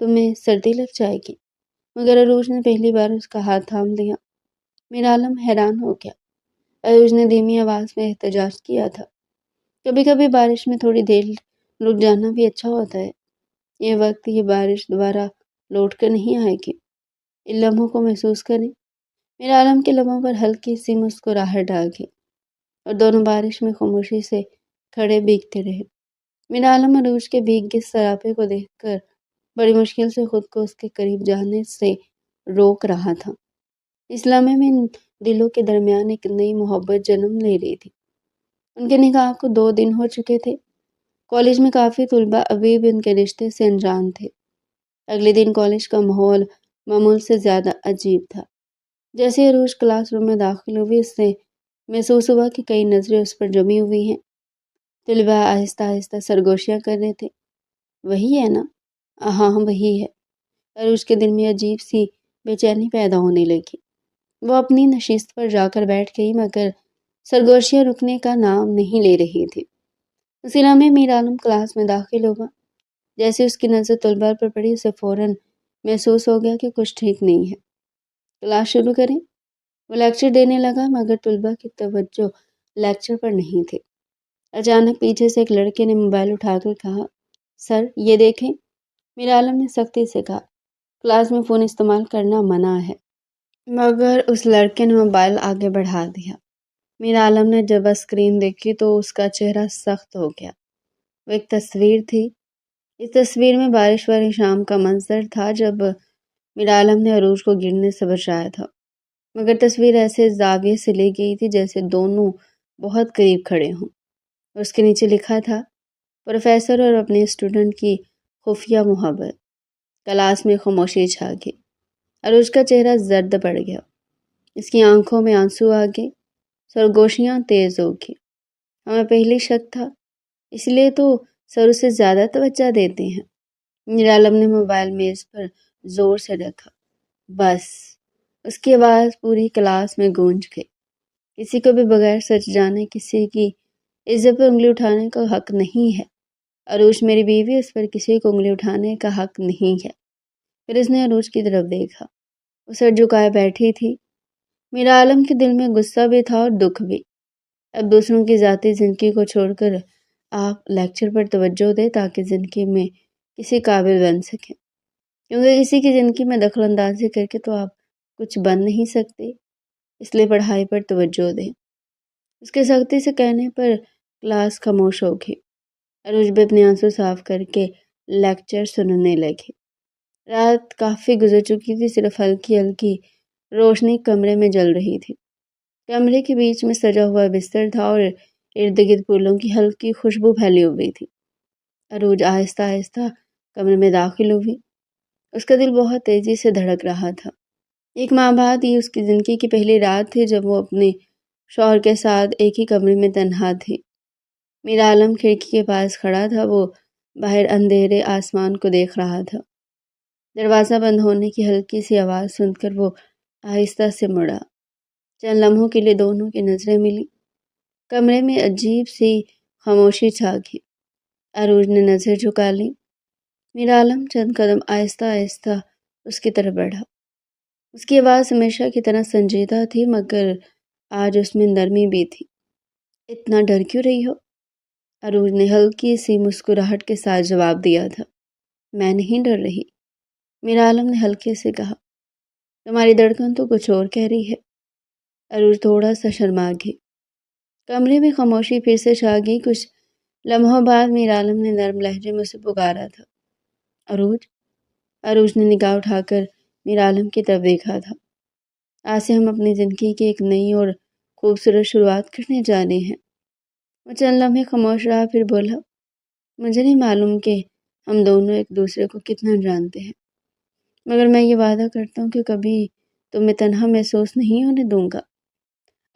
[SPEAKER 1] تمہیں سردی لگ جائے گی۔ مگر عروج نے پہلی بار اس کا ہاتھ تھام لیا۔ میرا عالم حیران ہو گیا۔ عروج نے دھیمی آواز میں احتجاج کیا تھا، کبھی کبھی بارش میں تھوڑی دیر رک جانا بھی اچھا ہوتا ہے۔ یہ وقت، یہ بارش دوبارہ لوٹ کر نہیں آئے گی۔ ان لمحوں کو محسوس کریں۔ میرا عالم کے لبوں پر ہلکی سی مسکراہٹ آ گئی اور دونوں بارش میں خاموشی سے کھڑے بھیگتے رہے۔ میرا عالم عروج کے بھیگے سراپے کو دیکھ کر بڑی مشکل سے خود کو اس کے قریب جانے سے روک رہا تھا۔ اس لمحے میں ان دلوں کے درمیان ایک نئی محبت جنم لے رہی تھی۔ ان کے نکاح کو 2 دن ہو چکے تھے۔ کالج میں کافی طلباء ابھی بھی ان کے رشتے سے انجان تھے۔ اگلے دن کالج کا ماحول معمول سے زیادہ عجیب تھا۔ جیسے عروج کلاس روم میں داخل ہوئی، اس سے محسوس ہوا کہ کئی نظریں اس پر جمی ہوئی ہیں۔ طلباء آہستہ آہستہ سرگوشیاں کر رہے تھے۔ وہی ہے نا؟ ہاں وہی ہے۔ عروج کے دل میں عجیب سی بے چینی پیدا ہونے لگی۔ وہ اپنی نشست پر جا کر بیٹھ گئی، مگر سرگوشیاں رکنے کا نام نہیں لے رہی تھی۔ اسی لمحے میر عالم کلاس میں داخل ہوا۔ جیسے اس کی نظر طلباء پر پڑی، اسے فوراً محسوس ہو گیا کہ کچھ ٹھیک نہیں ہے۔ کلاس شروع کریں؟ وہ لیکچر دینے لگا، مگر طلباء کی توجہ لیکچر پر نہیں تھی۔ اچانک پیچھے سے ایک لڑکے نے موبائل اٹھا کر کہا، سر یہ دیکھیں۔ میر عالم نے سختی سے کہا، کلاس میں فون استعمال کرنا منع ہے۔ مگر اس لڑکے نے موبائل آگے بڑھا دیا۔ میر عالم نے جب اسکرین دیکھی تو اس کا چہرہ سخت ہو گیا۔ وہ ایک تصویر تھی۔ اس تصویر میں بارش والی شام کا منظر تھا جب میر عالم نے عروج کو گرنے سے بچایا تھا، مگر تصویر ایسے زاویے سے لی گئی تھی جیسے دونوں بہت قریب کھڑے ہوں۔ اس کے نیچے لکھا تھا، پروفیسر اور اپنے اسٹوڈنٹ کی خفیہ محبت۔ کلاس میں خاموشی چھا گئی۔ عروج کا چہرہ زرد پڑ گیا۔ اس کی آنکھوں میں آنسو آ گئے، سرگوشیاں تیز ہو گئی۔ ہمیں پہلے شک تھا، اس لیے تو سر اسے زیادہ توجہ دیتے ہیں۔ میر عالم نے موبائل میز پر زور سے رکھا۔ بس، اس کی آواز پوری کلاس میں گونج گئی۔ کسی کو بھی بغیر سچ جانے کسی کی عزت پر انگلی اٹھانے کا حق نہیں ہے۔ عروج میری بیوی، اس پر کسی کو انگلی اٹھانے کا حق نہیں ہے۔ پھر اس نے عروج کی طرف دیکھا۔ وہ سر جھکائے بیٹھی تھی۔ میر عالم کے دل میں غصہ بھی تھا اور دکھ بھی۔ اب دوسروں کی ذاتی زندگی کو چھوڑ کر آپ لیکچر پر توجہ دیں تاکہ زندگی میں کسی قابل بن سکیں، کیونکہ کسی کی زندگی میں دخل اندازی کر کے تو آپ کچھ بن نہیں سکتے، اس لیے پڑھائی پر توجہ دیں۔ اس کے سختی سے کہنے پر کلاس خاموش ہو گئی۔ عروج بھی اپنے آنسو صاف کر کے لیکچر سننے لگے۔ رات کافی گزر چکی تھی، صرف ہلکی ہلکی روشنی کمرے میں جل رہی تھی۔ کمرے کے بیچ میں سجا ہوا بستر تھا اور ارد گرد پھولوں کی ہلکی خوشبو پھیلی ہوئی تھی۔ عروج آہستہ آہستہ کمرے میں داخل ہوئی۔ اس کا دل بہت تیزی سے دھڑک رہا تھا۔ ایک ماہ بعد یہ اس کی زندگی کی پہلی رات تھی جب وہ اپنے شوہر کے ساتھ ایک ہی کمرے میں تنہا تھی۔ میر عالم کھڑکی کے پاس کھڑا تھا۔ وہ باہر اندھیرے آسمان کو دیکھ رہا تھا۔ دروازہ بند ہونے کی ہلکی سی آواز سن کر وہ آہستہ سے مڑا۔ چند لمحوں کے لیے دونوں کی نظریں ملی۔ کمرے میں عجیب سی خاموشی چھا گئی۔ عروج نے نظر جھکا لی۔ میر عالم چند قدم آہستہ آہستہ اس کی طرف بڑھا۔ اس کی آواز ہمیشہ کی طرح سنجیدہ تھی، مگر آج اس میں نرمی بھی تھی۔ اتنا ڈر کیوں رہی ہو؟ عروج نے ہلکی سی مسکراہٹ کے ساتھ جواب دیا تھا۔ میں نہیں ڈر رہی، میر عالم نے ہلکے سے کہا۔ تمہاری دھڑکن تو کچھ اور کہہ رہی ہے۔ عروج تھوڑا سا شرما گئی۔ کمرے میں خاموشی پھر سے چھا گئی۔ کچھ لمحوں بعد میر عالم نے نرم لہجے میں اسے پکارا تھا، عروج۔ عروج نے نگاہ اٹھا کر میر عالم کی طرف دیکھا تھا۔ آج سے ہم اپنی زندگی کی ایک نئی اور خوبصورت شروعات کرنے جا رہے ہیں۔ وہ چند لمحے خاموش رہا، پھر بولا، مجھے نہیں معلوم کہ ہم دونوں ایک دوسرے کو کتنا جانتے ہیں، مگر میں یہ وعدہ کرتا ہوں کہ کبھی تمہیں تنہا محسوس نہیں ہونے دوں گا۔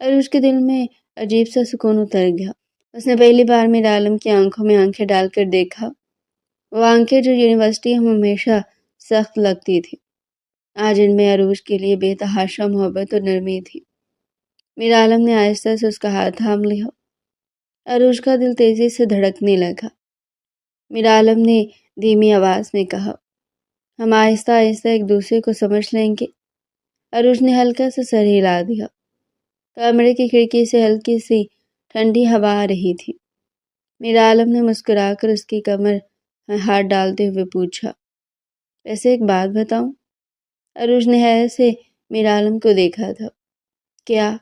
[SPEAKER 1] عروج کے دل میں عجیب سا سکون اتر گیا۔ اس نے پہلی بار میر عالم کی آنکھوں میں آنکھیں ڈال کر دیکھا، وہ آنکھیں جو یونیورسٹی ہم ہمیشہ سخت لگتی تھی، آج ان میں عروج کے لیے بے تحاشا محبت اور نرمی تھی۔ میر عالم نے آہستہ سے اس کا ہاتھ تھام لیا۔ عروج کا دل تیزی سے دھڑکنے لگا۔ میر عالم نے دھیمی آواز میں کہا، ہم آہستہ آہستہ ایک دوسرے کو سمجھ لیں گے۔ عروج نے ہلکا سا سر ہلا دیا۔ کمرے کی کھڑکی سے ہلکی سی ٹھنڈی ہوا آ رہی تھی۔ میر عالم نے مسکرا کر اس کی کمر میں ہاتھ ڈالتے ہوئے پوچھا، ویسے ایک بات بتاؤں؟ عروج نے حیرت سے میر عالم کو دیکھا تھا۔ کیا؟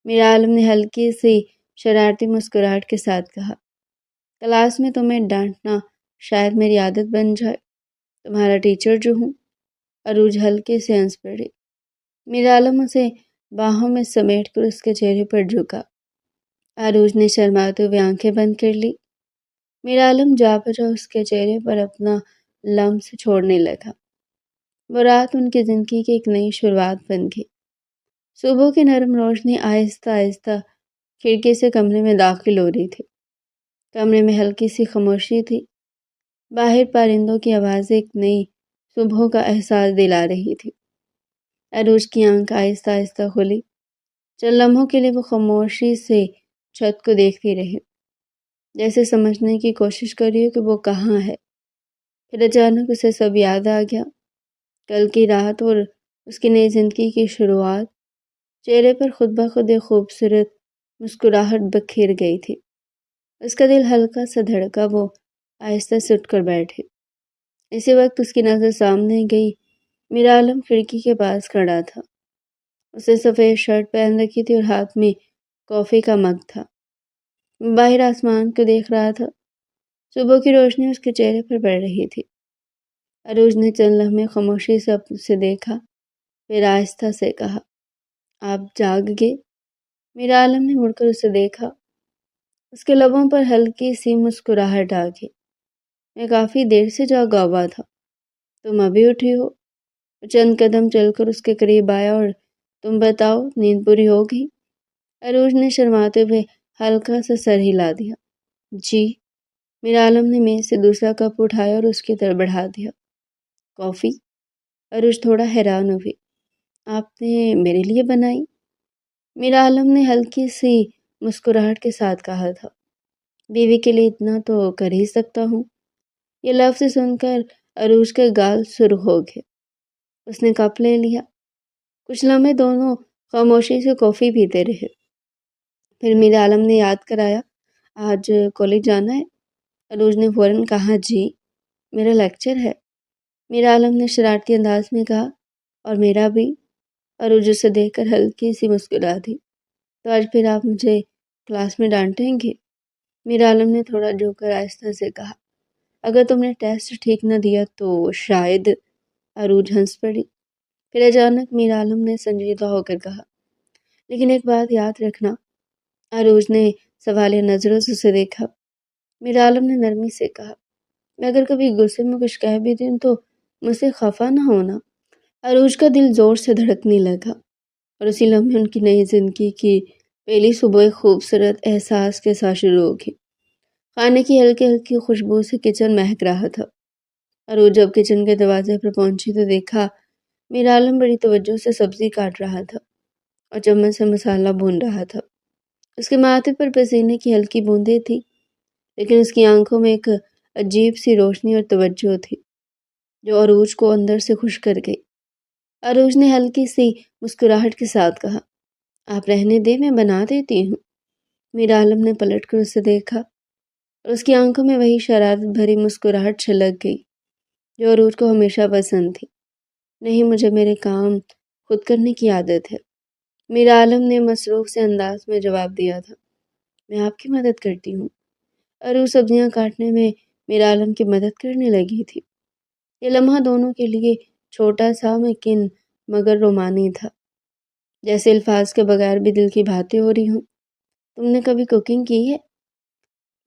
[SPEAKER 1] میر عالم نے ہلکی سی شرارتی مسکراہٹ کے ساتھ کہا، کلاس میں تمہیں ڈانٹنا شاید میری عادت بن جائے، تمہارا ٹیچر جو ہوں۔ عروج ہلکے سے ہنس پڑی۔ میر عالم اسے باہوں میں سمیٹ کر اس کے چہرے پر جھکا۔ عروج نے شرماتے ہوئے آنکھیں بند کر لی۔ میر عالم جا بجا اس کے چہرے پر اپنا لمس چھوڑنے لگا۔ وہ رات ان کی زندگی کی ایک نئی شروعات بن گئی۔ صبح کی نرم روشنی آہستہ آہستہ کھڑکی سے کمرے میں داخل ہو رہی تھی۔ کمرے میں ہلکی سی خاموشی تھی۔ باہر پرندوں کی آوازیں ایک نئی صبح کا احساس دلا رہی تھی۔ عروج کی آنکھ آہستہ آہستہ کھلی۔ چند لمحوں کے لیے وہ خاموشی سے چھت کو دیکھتی رہی، جیسے سمجھنے کی کوشش کر رہی ہو کہ وہ کہاں ہے۔ پھر اچانک اسے سب یاد آ گیا، کل کی رات اور اس کی نئی زندگی کی شروعات۔ چہرے پر خود بخود ایک خوبصورت مسکراہٹ بکھیر گئی تھی۔ اس کا دل ہلکا سا دھڑکا، وہ آہستہ سے اٹھ کر بیٹھی۔ اسی وقت اس کی نظر سامنے گئی۔ میر عالم کھڑکی کے پاس کھڑا تھا۔ اسے سفید شرٹ پہن رکھی تھی اور ہاتھ میں کافی کا مگ تھا۔ باہر آسمان کو دیکھ رہا تھا۔ صبح کی روشنی اس کے چہرے پر پڑ رہی تھی۔ عروج نے چند لمحے خاموشی سے اسے دیکھا، پھر آہستہ سے کہا، آپ جاگ گئے؟ میر عالم نے مڑ کر اسے دیکھا۔ اس کے لبوں پر ہلکی سی مسکراہٹ آ گئی۔ میں کافی دیر سے جاگا ہوا تھا، تم ابھی اٹھی ہو؟ چند قدم چل کر اس کے قریب آیا، اور تم بتاؤ، نیند پوری ہو گئی؟ عروج نے شرماتے ہوئے ہلکا سا سر ہلا دیا۔ جی۔ میر عالم نے میز سے دوسرا کپ اٹھایا اور اس کی طرف بڑھا دیا۔ کافی؟ عروج تھوڑا حیران ہوئی۔ آپ نے میرے لیے بنائی؟ میر عالم نے ہلکی سی مسکراہٹ کے ساتھ کہا تھا، بیوی کے لیے اتنا تو کر ہی سکتا ہوں۔ یہ لفظ سن کر عروج کے گال سرخ ہو گئے۔ اس نے کپ لے لیا۔ کچھ لمحے دونوں خاموشی سے کافی پیتے رہے۔ پھر میر عالم نے یاد کرایا، آج کالج جانا ہے؟ عروج نے فوراً کہا، جی، میرا لیکچر ہے۔ میر عالم نے شرارتی انداز میں کہا، اور میرا بھی۔ عروج اسے دیکھ کر ہلکی سی مسکرا دی۔ تو آج پھر آپ مجھے کلاس میں ڈانٹیں گے؟ میر عالم نے تھوڑا جھک کر آہستہ سے کہا، اگر تم نے ٹیسٹ ٹھیک نہ دیا تو شاید۔ عروج ہنس پڑی۔ پھر اچانک میر عالم نے سنجیدہ ہو کر کہا، لیکن ایک بات یاد رکھنا۔ عروج نے سوالیہ نظروں سے اسے دیکھا۔ میر عالم نے نرمی سے کہا، میں اگر کبھی غصے میں کچھ کہہ بھی دوں تو مجھ سے خفا نہ ہونا۔ عروج کا دل زور سے دھڑکنے لگا، اور اسی لمحے ان کی نئی زندگی کی پہلی صبح ایک خوبصورت احساس کے ساتھ شروع ہوگی۔ کھانے کی ہلکی ہلکی خوشبو سے کچن مہک رہا تھا۔ عروج جب کچن کے دروازے پر پہنچی تو دیکھا میر عالم بڑی توجہ سے سبزی کاٹ رہا تھا اور چمچ سے مسالہ بھون رہا تھا۔ اس کے ماتھے پر پسینے کی ہلکی بوندیں تھی، لیکن اس کی آنکھوں میں ایک عجیب سی روشنی اور توجہ تھی جو عروج کو اندر سے خوش کر گئی۔ عروج نے ہلکی سی مسکراہٹ کے ساتھ کہا، آپ رہنے دیں، میں بنا دیتی ہوں۔ میر عالم نے پلٹ کر اسے دیکھا، اور اس کی آنکھوں میں وہی شرارت بھری مسکراہٹ چھلک گئی جو عروج کو ہمیشہ پسند تھی۔ نہیں، مجھے میرے کام خود کرنے کی عادت ہے، میر عالم نے مصروف سے انداز میں جواب دیا تھا۔ میں آپ کی مدد کرتی ہوں۔ عروج سبزیاں کاٹنے میں میر عالم کی مدد کرنے لگی تھی۔ یہ لمحہ دونوں کے لیے چھوٹا سا لیکن مگر رومانی تھا، جیسے الفاظ کے بغیر بھی دل کی باتیں ہو رہی ہوں۔ تم نے کبھی کوکنگ کی ہے؟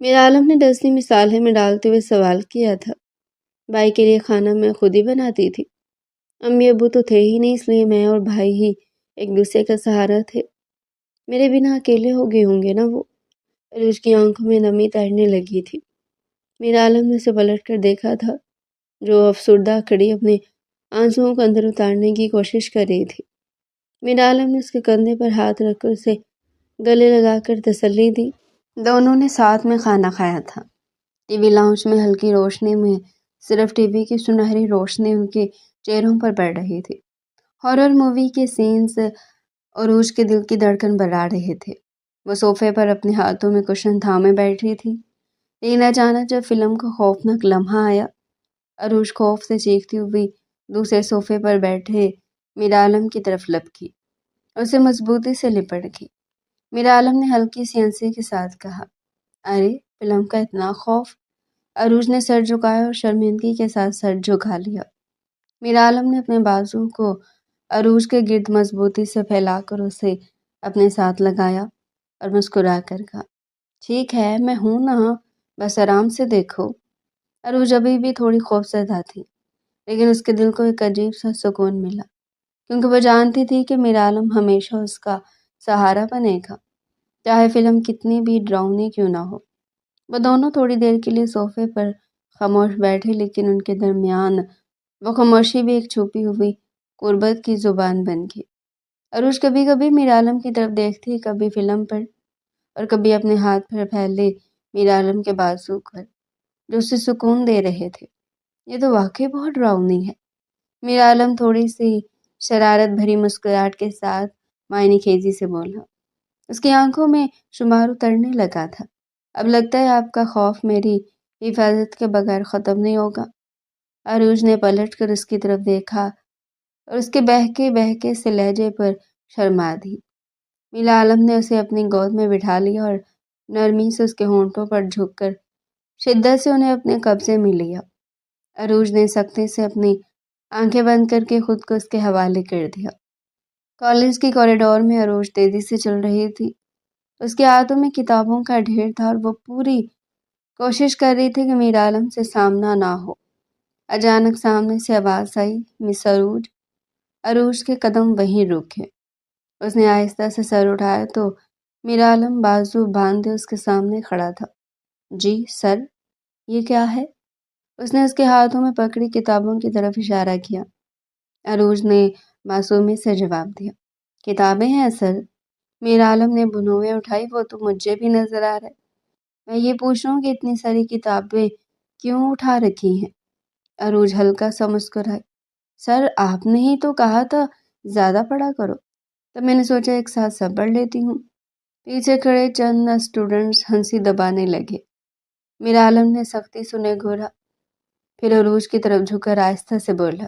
[SPEAKER 1] میر عالم نے دستی مثالیں میں ڈالتے ہوئے سوال کیا تھا۔ بھائی کے لیے کھانا میں خود ہی بناتی تھی۔ امی ابو تو تھے ہی نہیں، اس لیے میں اور بھائی ہی ایک دوسرے کا سہارا تھے۔ میرے بنا اکیلے ہو گئے ہوں گے نا وہ۔ عروج کی آنکھوں میں نمی تیرنے لگی تھی۔ میر عالم نے اسے پلٹ کر دیکھا تھا، جو افسردہ کھڑی اپنے آنسوؤں کو اندر اتارنے کی کوشش کر رہی تھی۔ میر عالم نے اس کے کندھے پر ہاتھ رکھ کر اسے گلے لگا کر تسلی دی۔ دونوں نے ساتھ میں کھانا کھایا تھا۔ ٹی وی لاؤنج میں ہلکی روشنی میں صرف ٹی وی کی سنہری روشنی ان کے چہروں پر پڑ رہی تھی۔ ہارر مووی کے سینز عروج کے دل کی دھڑکن بڑھا رہے تھے۔ وہ صوفے پر اپنے ہاتھوں میں کشن تھامے بیٹھی تھی، لیکن اچانک جب فلم کا خوفناک لمحہ آیا، عروج خوف سے چیختی ہوئی دوسرے صوفے پر بیٹھے میر عالم کی طرف لپکی، اسے مضبوطی سے لپٹ گئی۔ میر عالم نے ہلکی سی ہنسی کے ساتھ کہا، ارے فلم کا اتنا خوف؟ عروج نے سر جھکایا اور شرمندگی کے ساتھ سر جھکا لیا۔ میر عالم نے اپنے بازو کو عروج کے گرد مضبوطی سے پھیلا کر اسے اپنے ساتھ لگایا اور مسکرا کر کہا، ٹھیک ہے میں ہوں نا، بس آرام سے دیکھو۔ عروج ابھی بھی تھوڑی خوفزدہ تھی، لیکن اس کے دل کو ایک عجیب سا سکون ملا، کیونکہ وہ جانتی تھی کہ میر عالم ہمیشہ اس کا سہارا بنے گا، چاہے فلم کتنی بھی ڈراؤنی کیوں نہ ہو۔ وہ دونوں تھوڑی دیر کے لیے صوفے پر خاموش بیٹھے، لیکن ان کے درمیان وہ خاموشی بھی ایک چھپی ہوئی قربت کی زبان بن گئی۔ عروج کبھی کبھی میر عالم کی طرف دیکھتی، کبھی فلم پر، اور کبھی اپنے ہاتھ پر پھیلے میر عالم کے بازو پر جو اسے سکون دے رہے تھے۔ یہ تو واقعی بہت ڈراؤنی ہے، میر عالم تھوڑی سی شرارت بھری مسکراہٹ کے ساتھ معنی خیزی سے بولا۔ اس کی آنکھوں میں شمار اترنے لگا تھا۔ اب لگتا ہے آپ کا خوف میری حفاظت کے بغیر ختم نہیں ہوگا۔ عروج نے پلٹ کر اس کی طرف دیکھا اور اس کے بہکے بہکے سے لہجے پر شرما دی۔ میر عالم نے اسے اپنی گود میں بٹھا لیا اور نرمی سے اس کے ہونٹوں پر جھک کر شدت سے انہیں اپنے قبضے میں لیا۔ عروج نے سختی سے اپنی آنکھیں بند کر کے خود کو اس کے حوالے کر دیا۔ کالج کی کوریڈور میں عروج تیزی سے چل رہی تھی، اس کے ہاتھوں میں کتابوں کا ڈھیر تھا اور وہ پوری کوشش کر رہی تھی کہ میر عالم سے سامنا نہ ہو۔ اچانک سامنے سے آواز آئی، مس عروج۔ عروج کے قدم وہیں رکے۔ اس نے آہستہ سے سر اٹھایا تو میر عالم بازو باندھے اس کے سامنے کھڑا تھا۔ جی سر، یہ کیا ہے؟ اس نے اس کے ہاتھوں میں پکڑی کتابوں کی طرف اشارہ کیا۔ عروج نے معصومی سے جواب دیا، کتابیں ہیں سر۔ میر عالم نے بھنویں اٹھائی، وہ تو مجھے بھی نظر آ رہا ہے۔ میں یہ پوچھ رہا ہوں کہ اتنی ساری کتابیں کیوں اٹھا رکھی ہیں؟ عروج ہلکا سا مسکرائی، سر آپ نے ہی تو کہا تھا زیادہ پڑھا کرو، تو میں نے سوچا ایک ساتھ سب پڑھ لیتی ہوں۔ پیچھے کھڑے چند اسٹوڈنٹس ہنسی دبانے لگے۔ میر عالم نے سختی سے انہیں گھورا، پھر عروج کی طرف جھک کر آہستہ سے بولا،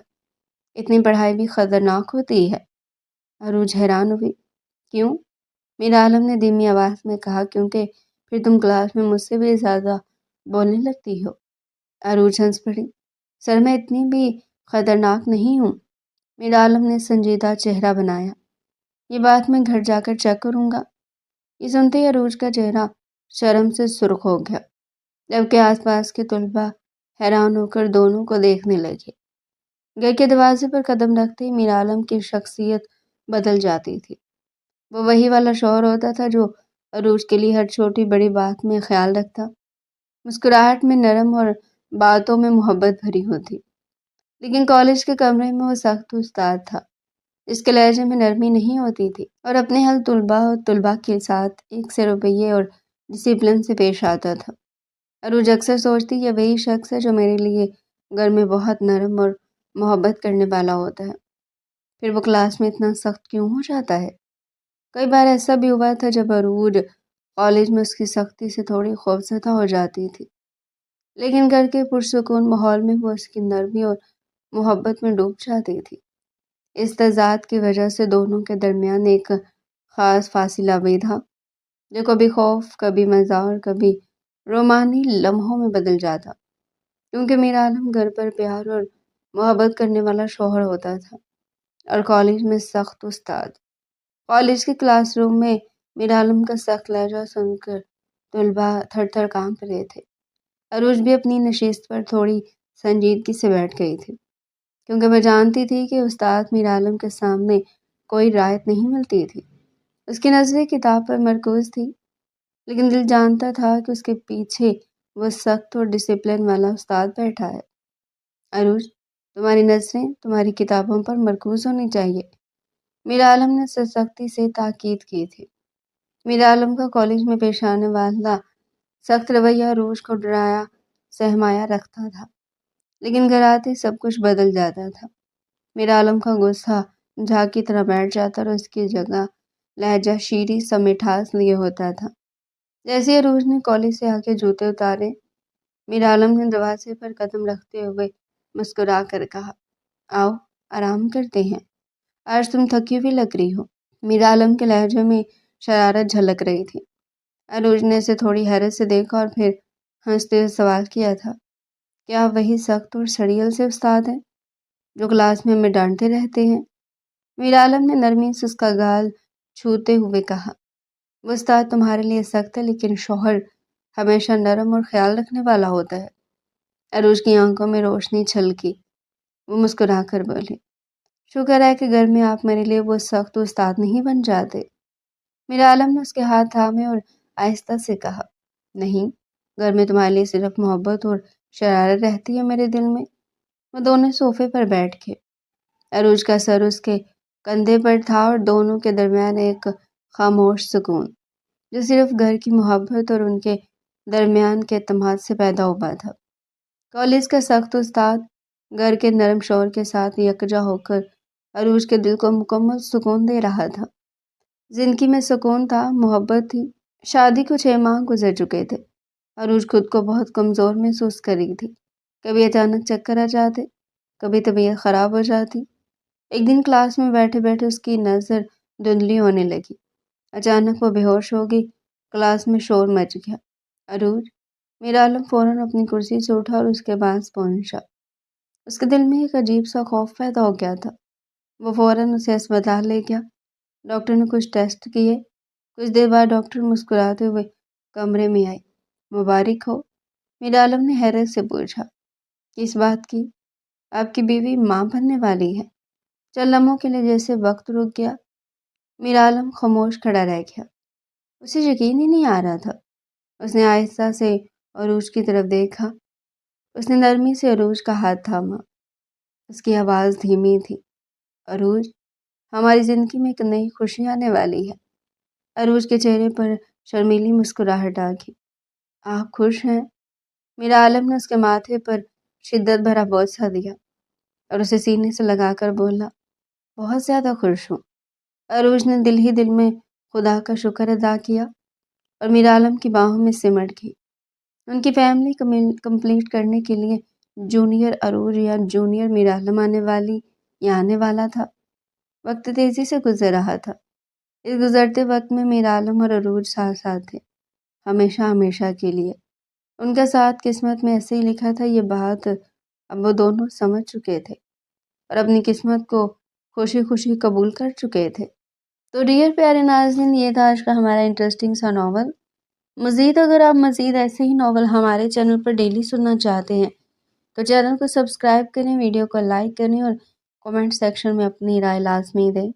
[SPEAKER 1] اتنی پڑھائی بھی خطرناک ہوتی ہے؟ عروج حیران ہوئی، کیوں؟ میر عالم نے دھیمی آواز میں کہا، کیونکہ پھر تم کلاس میں مجھ سے بھی زیادہ بولنے لگتی ہو۔ عروج ہنس پڑی، سر میں اتنی بھی خطرناک نہیں ہوں۔ میر عالم نے سنجیدہ چہرہ بنایا، یہ بات میں گھر جا کر چیک کروں گا۔ یہ سنتے ہی عروج کا چہرہ شرم سے سرخ ہو گیا، جبکہ آس پاس کے طلباء حیران ہو کر دونوں کو دیکھنے لگے۔ گھر کے دروازے پر قدم رکھتے ہی میر عالم کی شخصیت بدل جاتی تھی۔ وہ وہی والا شوہر ہوتا تھا جو عروج کے لیے ہر چھوٹی بڑی بات میں خیال رکھتا، مسکراہٹ میں نرم اور باتوں میں محبت بھری ہوتی۔ لیکن کالج کے کمرے میں وہ سخت استاد تھا، جس کے لہجے میں نرمی نہیں ہوتی تھی اور اپنے حل طلباء کے ساتھ ایک سے رویے اور ڈسپلن سے پیش آتا تھا۔ عروج اکثر سوچتی یہ وہی شخص ہے جو میرے لیے گھر میں بہت نرم اور محبت کرنے والا ہوتا ہے، پھر وہ کلاس میں اتنا سخت کیوں ہو جاتا ہے؟ کئی بار ایسا بھی ہوا تھا جب عروج کالج میں اس کی سختی سے تھوڑی خوفزدہ ہو جاتی تھی، لیکن گھر کے پرسکون ماحول میں وہ اس کی نرمی اور محبت میں ڈوب جاتی تھی۔ اس تضاد کی وجہ سے دونوں کے درمیان ایک خاص فاصلہ بھی تھا، جو کبھی خوف، کبھی مزاح اور کبھی رومانی لمحوں میں بدل جاتا، کیونکہ میر عالم گھر پر پیار اور محبت کرنے والا شوہر ہوتا تھا اور کالج میں سخت استاد۔ کالج کے کلاس روم میں میر عالم کا سخت لہجہ سن کر طلباء تھر تھر کانپ رہے تھے۔ عروج بھی اپنی نشست پر تھوڑی سنجیدگی سے بیٹھ گئی تھی، کیونکہ وہ جانتی تھی کہ استاد میر عالم کے سامنے کوئی رعایت نہیں ملتی تھی۔ اس کی نظریں کتاب پر مرکوز تھی، لیکن دل جانتا تھا کہ اس کے پیچھے وہ سخت اور ڈسپلن والا استاد بیٹھا ہے۔ عروج، تمہاری نظریں تمہاری کتابوں پر مرکوز ہونی چاہیے، میر عالم نے سختی سے تاکید کی تھی۔ میر عالم کا کالج میں پیش آنے والا سخت رویہ عروج کو ڈرایا سہمایا رکھتا تھا، لیکن گھر آتے سب کچھ بدل جاتا تھا۔ میرا عالم کا غصہ جھاگ کی طرح بیٹھ جاتا اور اس کی جگہ لہجہ شیریں سا مٹھاس لیے ہوتا تھا۔ جیسے عروج نے کالج سے آ کے جوتے اتارے، میرا عالم نے دروازے پر قدم رکھتے ہوئے مسکرا کر کہا، آؤ آرام کرتے ہیں، آج تم تھکی ہوئی لگ رہی ہو۔ میرا عالم کے لہجے میں شرارت جھلک رہی تھی۔ عروج نے اسے تھوڑی حیرت سے دیکھا اور پھر ہنستے ہوئے سوال کیا تھا، کیا آپ وہی سخت اور سڑیل سے استاد ہیں جو کلاس میں ہمیں ڈانٹتے رہتے ہیں؟ میرا عالم نے نرمی سے اس کا گال چھوتے ہوئے کہا، وہ استاد تمہارے لیے سخت ہے لیکن شوہر ہمیشہ نرم اور خیال رکھنے والا ہوتا ہے۔ عروج کی آنکھوں میں روشنی چھلکی، وہ مسکرا کر بولی، شکر ہے کہ گھر میں آپ میرے لیے وہ سخت استاد نہیں بن جاتے۔ میرا عالم نے اس کے ہاتھ تھامے اور آہستہ سے کہا، نہیں، گھر میں تمہارے لیے صرف محبت اور شرارت رہتی ہے میرے دل میں۔ وہ دونوں صوفے پر بیٹھ گئے۔ عروج کا سر اس کے کندھے پر تھا اور دونوں کے درمیان ایک خاموش سکون جو صرف گھر کی محبت اور ان کے درمیان کے اعتماد سے پیدا ہوا تھا۔ کالج کا سخت استاد گھر کے نرم شور کے ساتھ یکجا ہو کر عروج کے دل کو مکمل سکون دے رہا تھا۔ زندگی میں سکون تھا، محبت تھی۔ شادی کو 6 ماہ گزر چکے تھے۔ عروج خود کو بہت کمزور محسوس کر رہی تھی۔ کبھی اچانک چکر آ جاتے، کبھی طبیعت خراب ہو جاتی۔ ایک دن کلاس میں بیٹھے بیٹھے اس کی نظر دھندلی ہونے لگی۔ اچانک وہ بے ہوش ہو گئی۔ کلاس میں شور مچ گیا۔ عروج! میرا عالم فوراً اپنی کرسی سے اٹھا اور اس کے پاس پہنچا۔ اس کے دل میں ایک عجیب سا خوف پیدا ہو گیا تھا۔ وہ فوراً اسے اسپتال لے گیا۔ ڈاکٹر نے کچھ ٹیسٹ کیے۔ کچھ دیر بعد ڈاکٹر مسکراتے ہوئے کمرے میں آئی۔ مبارک ہو؟ میرا عالم نے حیرت سے پوچھا، کس بات کی؟ آپ کی بیوی ماں بننے والی ہے؟ چند لمحوں کے لیے جیسے وقت رک گیا۔ میرا عالم خاموش کھڑا رہ گیا۔ اسے یقین ہی نہیں آ رہا تھا۔ اس نے آہستہ سے عروج کی طرف دیکھا۔ اس نے نرمی سے عروج کا ہاتھ تھاما۔ اس کی آواز دھیمی تھی، عروج، ہماری زندگی میں ایک نئی خوشی آنے والی ہے۔ عروج کے چہرے پر شرمیلی مسکراہٹ آ گئی۔ آپ خوش ہیں؟ میرا عالم نے اس کے ماتھے پر شدت بھرا بوسہ دیا اور اسے سینے سے لگا کر بولا، بہت زیادہ خوش ہوں۔ عروج نے دل ہی دل میں خدا کا شکر ادا کیا اور میرا عالم کی باہوں میں سمٹ گئی۔ ان کی فیملی کمپلیٹ کرنے کے لیے جونیئر عروج یا جونیئر میرا عالم آنے والا تھا۔ وقت تیزی سے گزر رہا تھا۔ اس گزرتے وقت میں میرا عالم اور عروج ساتھ ساتھ تھے، ہمیشہ ہمیشہ کے لیے۔ ان کا ساتھ قسمت میں ایسے ہی لکھا تھا، یہ بات اب وہ دونوں سمجھ چکے تھے اور اپنی قسمت کو خوشی خوشی قبول کر چکے تھے۔ تو ڈیئر پیارے ناظرین، یہ تھا آج کا ہمارا انٹرسٹنگ سا ناول۔ اگر آپ مزید ایسے ہی ناول ہمارے چینل پر ڈیلی سننا چاہتے ہیں تو چینل کو سبسکرائب کریں، ویڈیو کو لائک کریں اور کمنٹ سیکشن میں اپنی رائے لازمی دیں۔